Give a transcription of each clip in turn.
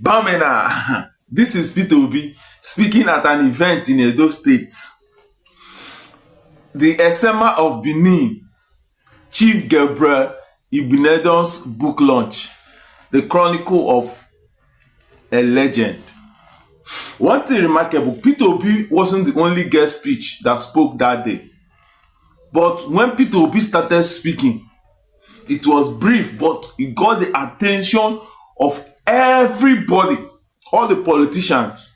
Bamena. This is P2B speaking at an event in Edo State. The Esema of Benin, Chief Gabriel Ibinedon's book launch, The Chronicle of a Legend. One thing remarkable, P2B wasn't the only guest speech that spoke that day. But when P2B started speaking, it was brief, but it got the attention of everybody, all the politicians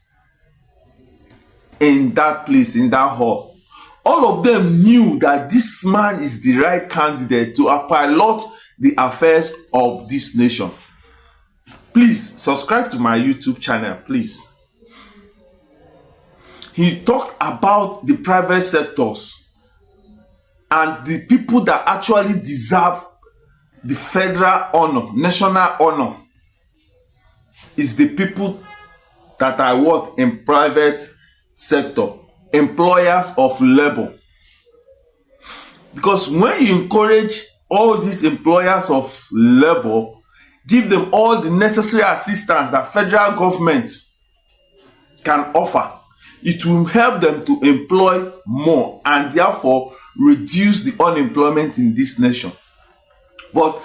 in that place, in that hall. All of them knew that this man is the right candidate to pilot the affairs of this nation. Please subscribe to my YouTube channel, please. He talked about the private sectors and the people that actually deserve the federal honor, national honor, is the people that I work in private sector, employers of labor. Because when you encourage all these employers of labor, give them all the necessary assistance that federal government can offer, it will help them to employ more and therefore reduce the unemployment in this nation. But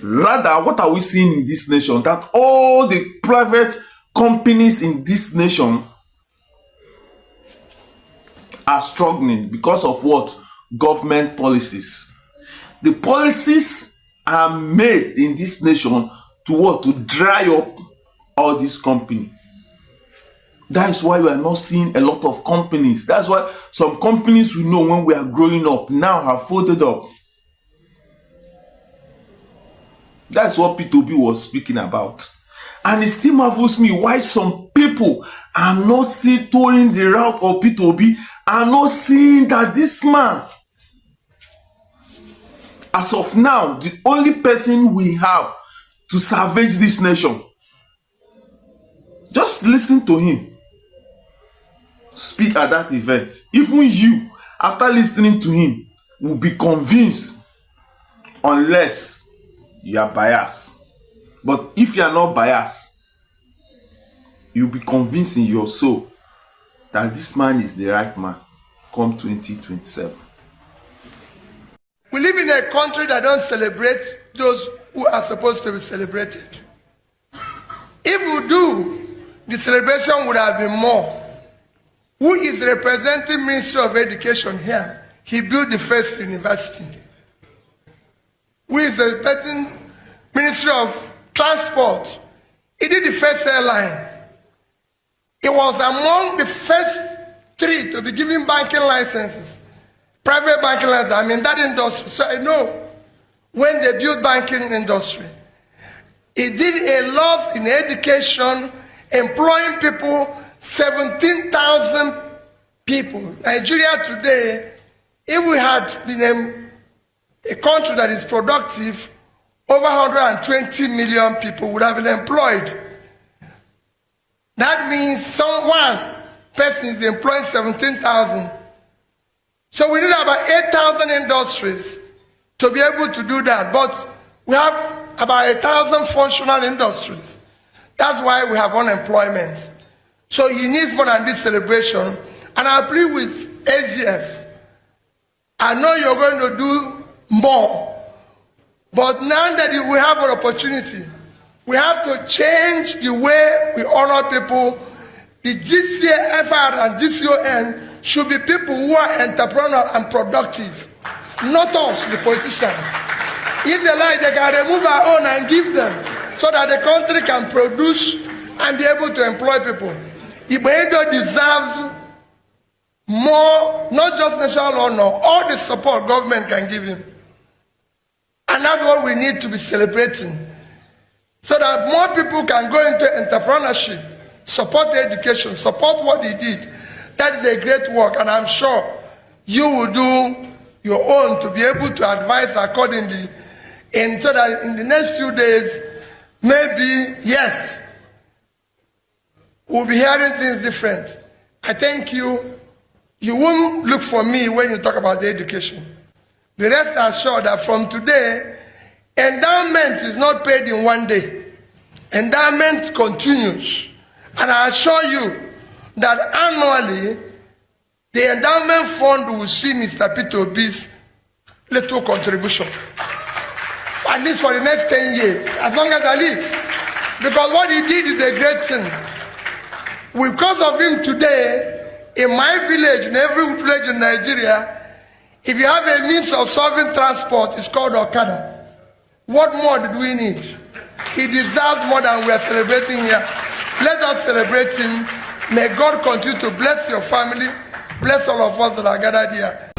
rather, what are we seeing in this nation? That all the private companies in this nation are struggling because of what? Government policies. The policies are made in this nation to what? To dry up all these companies. That is why we are not seeing a lot of companies. That's why some companies we know when we are growing up now have folded up. That's what P2B was speaking about. And it still marvels me why some people are not still touring the route of P2B, are not seeing that this man, as of now, the only person we have to salvage this nation. Just listen to him speak at that event. Even you, after listening to him, will be convinced, unless you are biased. But if you are not biased, you'll be convinced in your soul that this man is the right man come 2027. We live in a country that don't celebrate those who are supposed to be celebrated. If we do, the celebration would have been more. Who is representing Ministry of Education here? He built the first university. Who is representing Ministry of Transport? He did the first airline. He was among the first 3 to be given banking licenses, private banking licenses. I'm in that industry, so I know when they built banking industry. He did a lot in education, employing people, 17,000 people. Nigeria today, if we had been a country that is productive, over 120 million people would have been employed. That means one person is employing 17,000. So we need about 8,000 industries to be able to do that. But we have about 1,000 functional industries. That's why we have unemployment. So he needs more than this celebration. And I plead with AGF. I know you're going to do more. But now that we have an opportunity, we have to change the way we honor people. The GCFR and GCON should be people who are entrepreneurial and productive, not us, the politicians. If they like, they can remove our own and give them so that the country can produce and be able to employ people. Ibedo deserves more, not just national honor, all the support government can give him. And that's what we need to be celebrating, so that more people can go into entrepreneurship, support education, support what he did. That is a great work, and I'm sure you will do your own to be able to advise accordingly, and so that in the next few days, maybe, yes, we'll be hearing things different. I thank you. You won't look for me when you talk about the education. The rest assured that from today, endowment is not paid in one day. Endowment continues. And I assure you that annually, the endowment fund will see Mr. Peter Obi's little contribution. At least for the next 10 years, as long as I live. Because what he did is a great thing. Because of him today, in my village, in every village in Nigeria, if you have a means of solving transport, it's called Okada. What more do we need? He deserves more than we are celebrating here. Let us celebrate him. May God continue to bless your family, bless all of us that are gathered here.